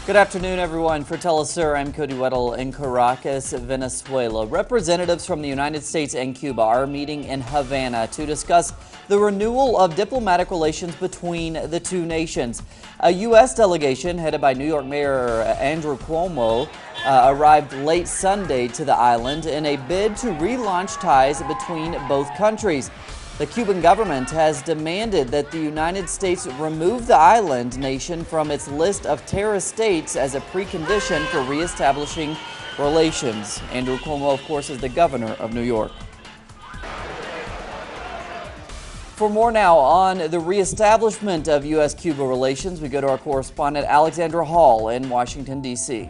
Good afternoon, everyone. For Telesur, I'm Cody Weddle in Caracas, Venezuela. Representatives from the United States and Cuba are meeting in Havana to discuss the renewal of diplomatic relations between the two nations. A U.S. delegation headed by New York Mayor Andrew Cuomo arrived late Sunday to the island in a bid to relaunch ties between both countries. The Cuban government has demanded that the United States remove the island nation from its list of terrorist states as a precondition for reestablishing relations. Andrew Cuomo, of course, is the governor of New York. For more now on the reestablishment of U.S.-Cuba relations, we go to our correspondent Alexandra Hall in Washington, D.C.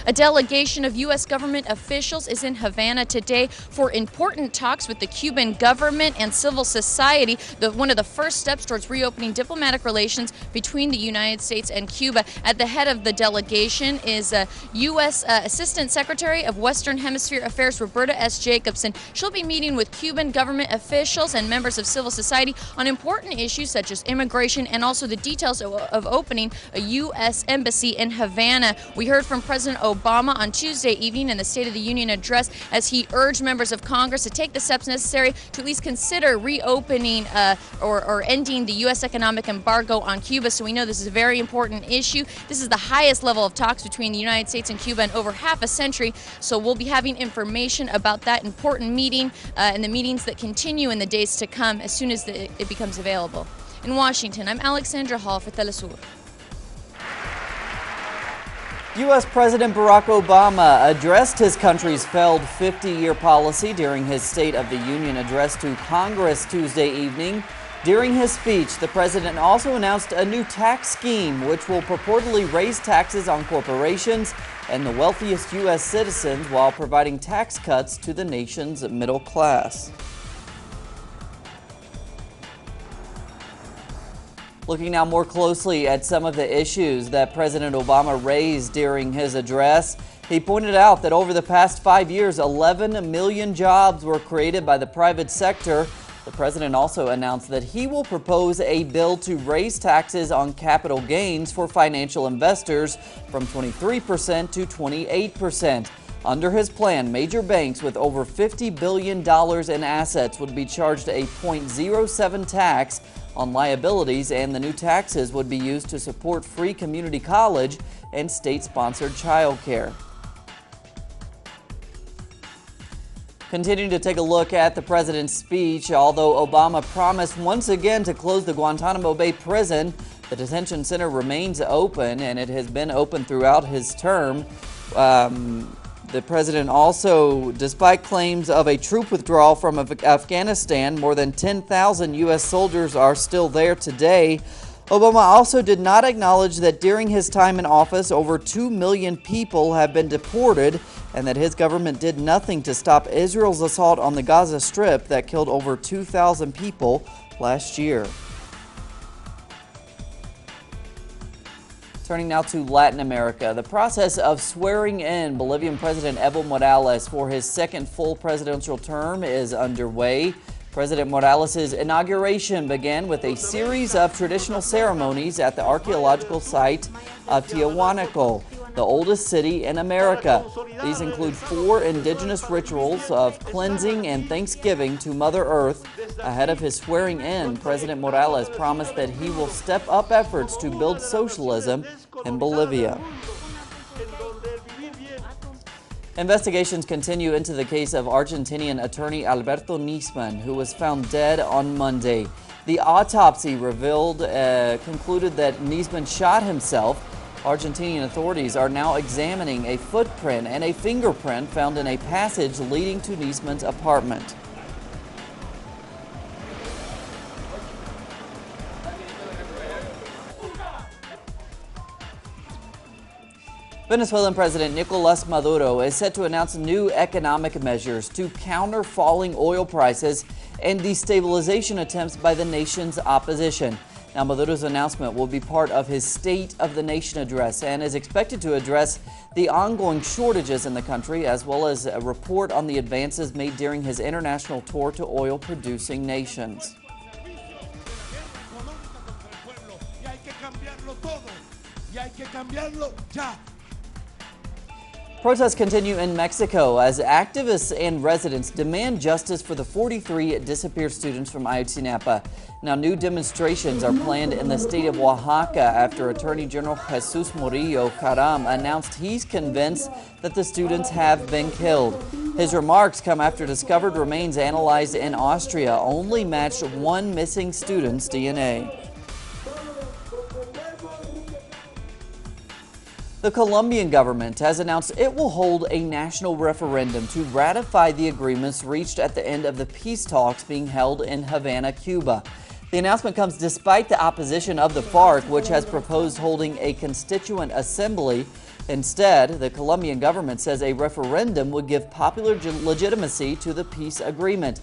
A delegation of U.S. government officials is in Havana today for important talks with the Cuban government and civil society, one of the first steps towards reopening diplomatic relations between the United States and Cuba. At the head of the delegation is U.S. Assistant Secretary of Western Hemisphere Affairs, Roberta S. Jacobson. She'll be meeting with Cuban government officials and members of civil society on important issues such as immigration and also the details of opening a U.S. embassy in Havana. We heard from President Obama on Tuesday evening in the State of the Union address as he urged members of Congress to take the steps necessary to at least consider reopening or ending the U.S. economic embargo on Cuba. So we know this is a very important issue. This is the highest level of talks between the United States and Cuba in over half a century. So we'll be having information about that important meeting and the meetings that continue in the days to come as soon as it becomes available. In Washington, I'm Alexandra Hall for Telesur. U.S. President Barack Obama addressed his country's failed 50-year policy during his State of the Union address to Congress Tuesday evening. During his speech, the president also announced a new tax scheme which will purportedly raise taxes on corporations and the wealthiest U.S. citizens while providing tax cuts to the nation's middle class. Looking now more closely at some of the issues that President Obama raised during his address, he pointed out that over the past 5 years, 11 million jobs were created by the private sector. The president also announced that he will propose a bill to raise taxes on capital gains for financial investors from 23% to 28%. Under his plan, major banks with over $50 billion in assets would be charged a 0.07 tax on liabilities, and the new taxes would be used to support free community college and state-sponsored child care. Continuing to take a look at the president's speech, although Obama promised once again to close the Guantanamo Bay prison, the detention center remains open, and it has been open throughout his term. The president also, despite claims of a troop withdrawal from Afghanistan, more than 10,000 U.S. soldiers are still there today. Obama also did not acknowledge that during his time in office, over 2 million people have been deported and that his government did nothing to stop Israel's assault on the Gaza Strip that killed over 2,000 people last year. Turning now to Latin America, the process of swearing in Bolivian President Evo Morales for his second full presidential term is underway. President Morales' inauguration began with a series of traditional ceremonies at the archaeological site of Tiahuanaco, the oldest city in America. These include 4 indigenous rituals of cleansing and thanksgiving to Mother Earth. Ahead of his swearing in, President Morales promised that he will step up efforts to build socialism in Bolivia. Investigations continue into the case of Argentinian attorney Alberto Nisman, who was found dead on Monday. The autopsy concluded that Nisman shot himself. Argentinian authorities are now examining a footprint and a fingerprint found in a passage leading to Nisman's apartment. Venezuelan President Nicolás Maduro is set to announce new economic measures to counter falling oil prices and destabilization attempts by the nation's opposition. Now, Maduro's announcement will be part of his State of the Nation address and is expected to address the ongoing shortages in the country, as well as a report on the advances made during his international tour to oil-producing nations. que cambiarlo ya. Protests continue in Mexico as activists and residents demand justice for the 43 disappeared students from Ayotzinapa. Now, new demonstrations are planned in the state of Oaxaca after Attorney General Jesus Murillo Caram announced he's convinced that the students have been killed. His remarks come after discovered remains analyzed in Austria only matched one missing student's DNA. The Colombian government has announced it will hold a national referendum to ratify the agreements reached at the end of the peace talks being held in Havana, Cuba. The announcement comes despite the opposition of the FARC, which has proposed holding a constituent assembly. Instead, the Colombian government says a referendum would give popular legitimacy to the peace agreement.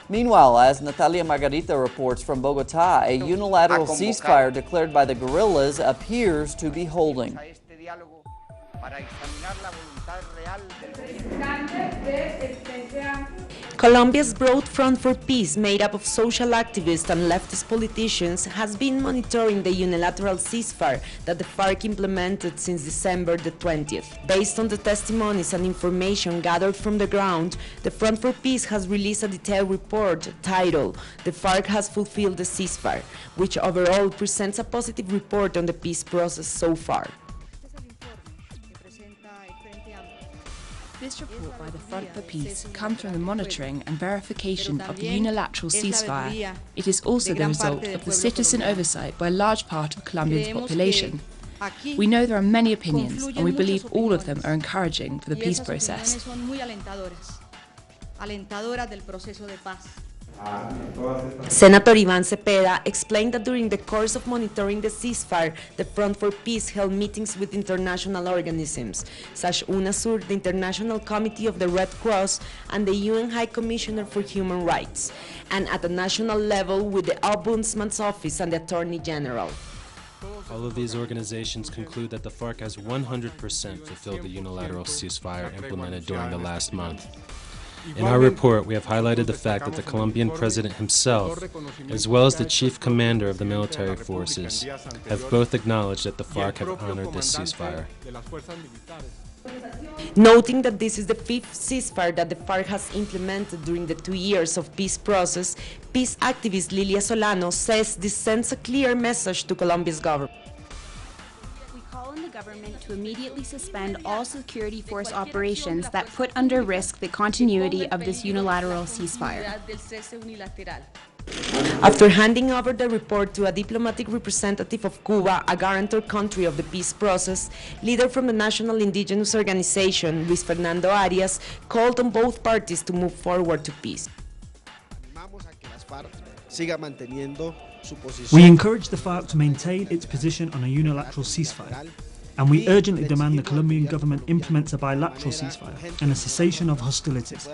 Meanwhile, as Natalia Margarita reports from Bogotá, a unilateral ceasefire declared by the guerrillas appears to be holding. Colombia's Broad Front for Peace, made up of social activists and leftist politicians, has been monitoring the unilateral ceasefire that the FARC implemented since December the 20th. Based on the testimonies and information gathered from the ground, the Front for Peace has released a detailed report titled "The FARC has fulfilled the ceasefire," which overall presents a positive report on the peace process so far. This report by the Front for Peace comes from the monitoring and verification of the unilateral ceasefire. It is also the result of the citizen oversight by a large part of Colombia's population. We know there are many opinions, and we believe all of them are encouraging for the peace process. Senator Iván Cepeda explained that during the course of monitoring the ceasefire, the Front for Peace held meetings with international organisms, such as UNASUR, the International Committee of the Red Cross, and the UN High Commissioner for Human Rights, and at the national level with the Ombudsman's Office and the Attorney General. All of these organizations conclude that the FARC has 100% fulfilled the unilateral ceasefire implemented during the last month. In our report, we have highlighted the fact that the Colombian president himself, as well as the chief commander of the military forces, have both acknowledged that the FARC have honored this ceasefire. Noting that this is the fifth ceasefire that the FARC has implemented during the 2 years of peace process, peace activist Lilia Solano says this sends a clear message to Colombia's government. Government to immediately suspend all security force operations that put under risk the continuity of this unilateral ceasefire. After handing over the report to a diplomatic representative of Cuba, a guarantor country of the peace process, leader from the National Indigenous Organization, Luis Fernando Arias, called on both parties to move forward to peace. We encourage the FARC to maintain its position on a unilateral ceasefire, and we urgently demand the Colombian government implements a bilateral ceasefire and a cessation of hostilities.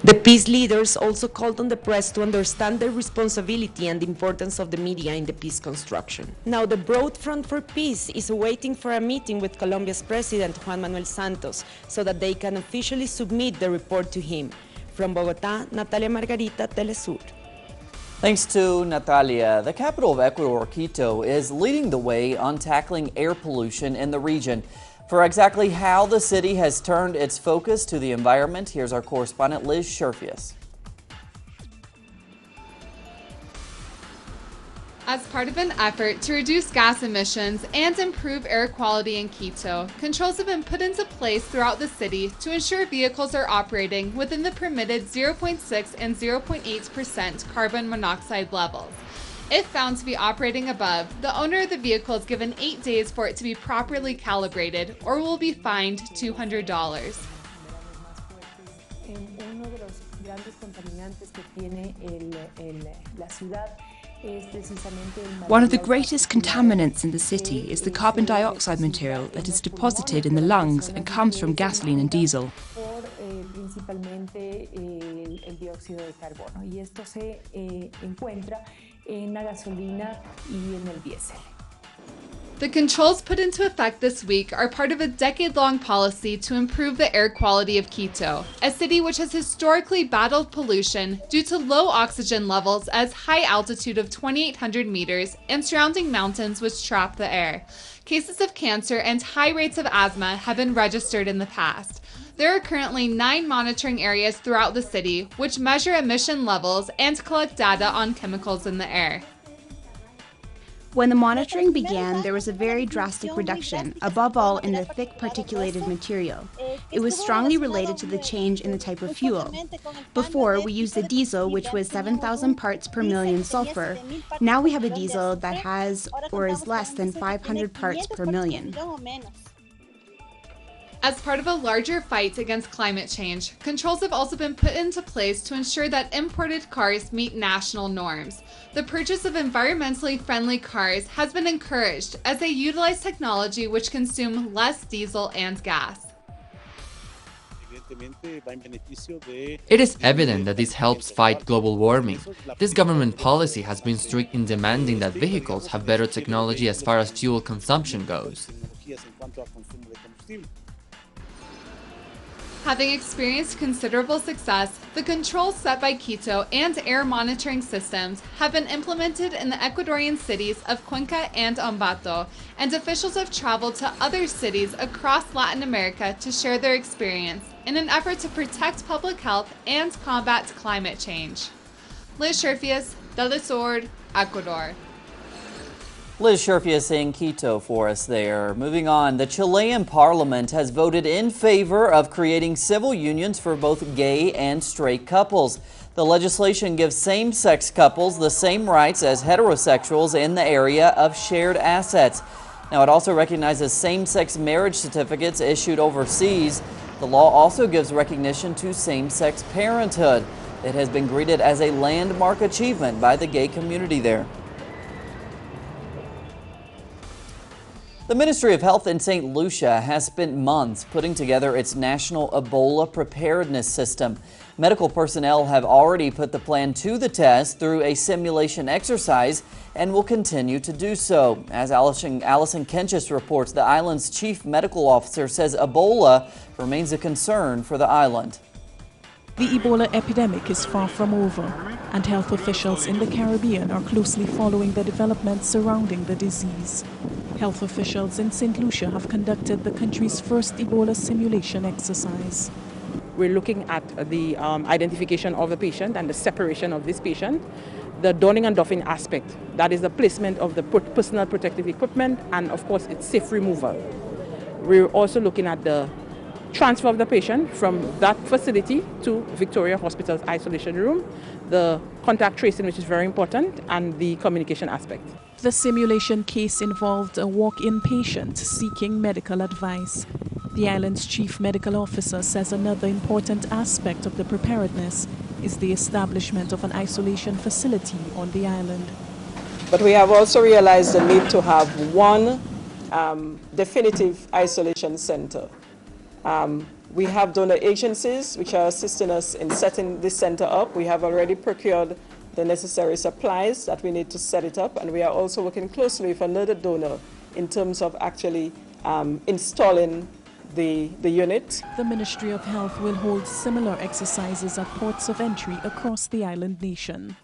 The peace leaders also called on the press to understand their responsibility and the importance of the media in the peace construction. Now, the Broad Front for Peace is waiting for a meeting with Colombia's President Juan Manuel Santos so that they can officially submit the report to him. From Bogotá, Natalia Margarita, Telesur. Thanks to Natalia. The capital of Ecuador, Quito, is leading the way on tackling air pollution in the region. For exactly how the city has turned its focus to the environment, here's our correspondent Liz Scherfius. As part of an effort to reduce gas emissions and improve air quality in Quito, controls have been put into place throughout the city to ensure vehicles are operating within the permitted 0.6 and 0.8% carbon monoxide levels. If found to be operating above, the owner of the vehicle is given 8 days for it to be properly calibrated or will be fined $200. One of the greatest contaminants in the city is the carbon dioxide material that is deposited in the lungs and comes from gasoline and diesel. The controls put into effect this week are part of a decade-long policy to improve the air quality of Quito, a city which has historically battled pollution due to low oxygen levels as high altitude of 2,800 meters and surrounding mountains which trap the air. Cases of cancer and high rates of asthma have been registered in the past. There are currently 9 monitoring areas throughout the city which measure emission levels and collect data on chemicals in the air. When the monitoring began, there was a very drastic reduction, above all in the thick particulated material. It was strongly related to the change in the type of fuel. Before, we used a diesel which was 7,000 parts per million sulfur. Now we have a diesel that has or is less than 500 parts per million. As part of a larger fight against climate change, controls have also been put into place to ensure that imported cars meet national norms. The purchase of environmentally friendly cars has been encouraged as they utilize technology which consume less diesel and gas. It is evident that this helps fight global warming. This government policy has been strict in demanding that vehicles have better technology as far as fuel consumption goes. Having experienced considerable success, the controls set by Quito and air monitoring systems have been implemented in the Ecuadorian cities of Cuenca and Ambato, and officials have traveled to other cities across Latin America to share their experience in an effort to protect public health and combat climate change. Liz Sherfius, Del Sur, Ecuador. Liz Sherfius in Quito for us there. Moving on, the Chilean parliament has voted in favor of creating civil unions for both gay and straight couples. The legislation gives same-sex couples the same rights as heterosexuals in the area of shared assets. Now, it also recognizes same-sex marriage certificates issued overseas. The law also gives recognition to same-sex parenthood. It has been greeted as a landmark achievement by the gay community there. The Ministry of Health in St. Lucia has spent months putting together its national Ebola preparedness system. Medical personnel have already put the plan to the test through a simulation exercise and will continue to do so. As Allison Kenchis reports, the island's chief medical officer says Ebola remains a concern for the island. The Ebola epidemic is far from over, and health officials in the Caribbean are closely following the developments surrounding the disease. Health officials in St. Lucia have conducted the country's first Ebola simulation exercise. We're looking at the identification of the patient and the separation of this patient, the donning and doffing aspect, that is the placement of the personal protective equipment, and of course its safe removal. We're also looking at the transfer of the patient from that facility to Victoria Hospital's isolation room, the contact tracing, which is very important, and the communication aspect. The simulation case involved a walk-in patient seeking medical advice. The island's chief medical officer says another important aspect of the preparedness is the establishment of an isolation facility on the island. But we have also realized the need to have one definitive isolation center. We have donor agencies which are assisting us in setting this center up. We have already procured the necessary supplies that we need to set it up, and we are also working closely with another donor in terms of actually installing the unit. The Ministry of Health will hold similar exercises at ports of entry across the island nation.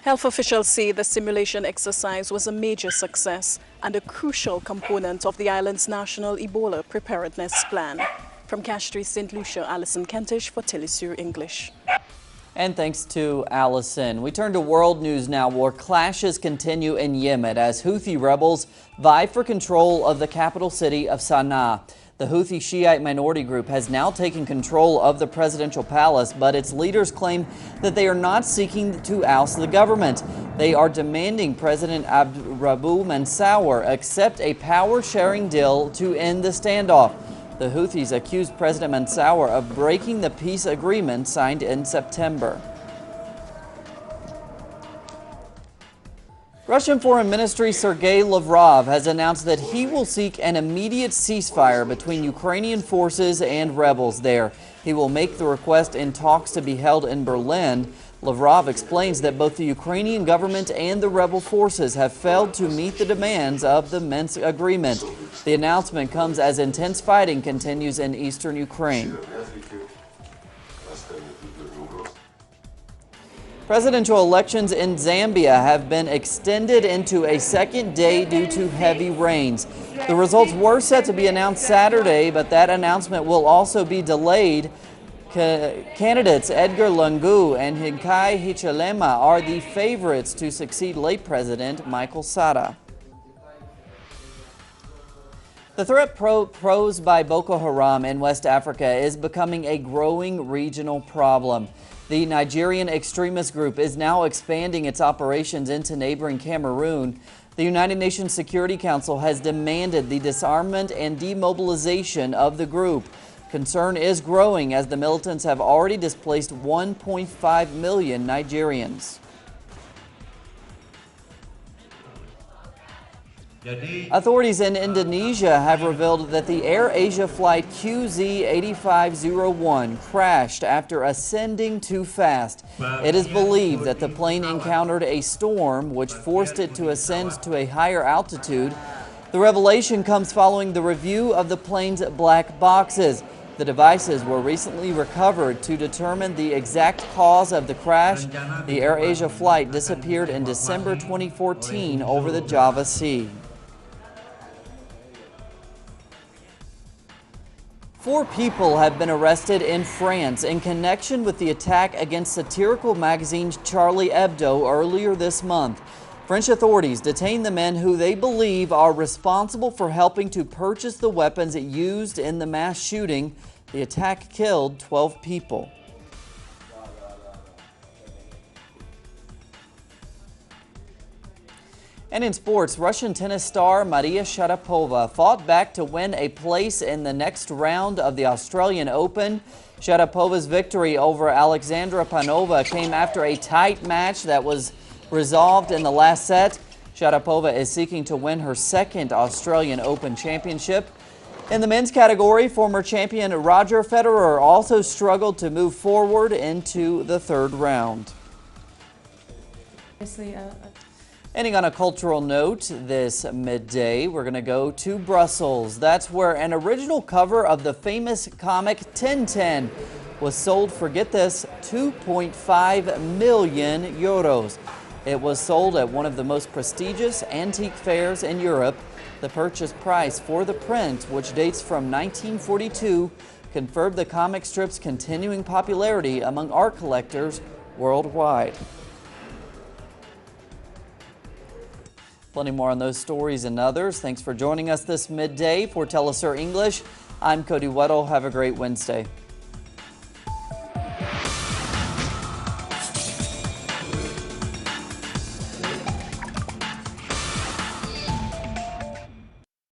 Health officials say the simulation exercise was a major success and a crucial component of the island's national Ebola preparedness plan. From Castries, St. Lucia, Allison Kentish for Telesur English. And thanks to Allison. We turn to world news now, where clashes continue in Yemen as Houthi rebels vie for control of the capital city of Sana'a. The Houthi Shiite minority group has now taken control of the presidential palace, but its leaders claim that they are not seeking to oust the government. They are demanding President Rabu Mansour accept a power-sharing deal to end the standoff. The Houthis accused President Mansour of breaking the peace agreement signed in September. Russian Foreign Ministry Sergei Lavrov has announced that he will seek an immediate ceasefire between Ukrainian forces and rebels there. He will make the request in talks to be held in Berlin. Lavrov explains that both the Ukrainian government and the rebel forces have failed to meet the demands of the Minsk agreement. The announcement comes as intense fighting continues in eastern Ukraine. Presidential elections in Zambia have been extended into a second day due to heavy rains. The results were set to be announced Saturday, but that announcement will also be delayed. Candidates Edgar Lungu and Hakainde Hichilema are the favorites to succeed late President Michael Sata. The threat posed by Boko Haram in West Africa is becoming a growing regional problem. The Nigerian extremist group is now expanding its operations into neighboring Cameroon. The United Nations Security Council has demanded the disarmament and demobilization of the group. Concern is growing as the militants have already displaced 1.5 million Nigerians. Authorities in Indonesia have revealed that the AirAsia flight QZ8501 crashed after ascending too fast. It is believed that the plane encountered a storm which forced it to ascend to a higher altitude. The revelation comes following the review of the plane's black boxes. The devices were recently recovered to determine the exact cause of the crash. The AirAsia flight disappeared in December 2014 over the Java Sea. 4 people have been arrested in France in connection with the attack against satirical magazine Charlie Hebdo earlier this month. French authorities detained the men who they believe are responsible for helping to purchase the weapons used in the mass shooting. The attack killed 12 people. And in sports, Russian tennis star Maria Sharapova fought back to win a place in the next round of the Australian Open. Sharapova's victory over Alexandra Panova came after a tight match that was resolved in the last set. Sharapova is seeking to win her second Australian Open championship. In the men's category, former champion Roger Federer also struggled to move forward into the third round. Ending on a cultural note this midday, we're going to go to Brussels. That's where an original cover of the famous comic Tintin was sold for, get this, 2.5 million euros. It was sold at one of the most prestigious antique fairs in Europe. The purchase price for the print, which dates from 1942, confirmed the comic strip's continuing popularity among art collectors worldwide. Plenty more on those stories and others. Thanks for joining us this midday. For Telesur English, I'm Cody Weddle. Have a great Wednesday.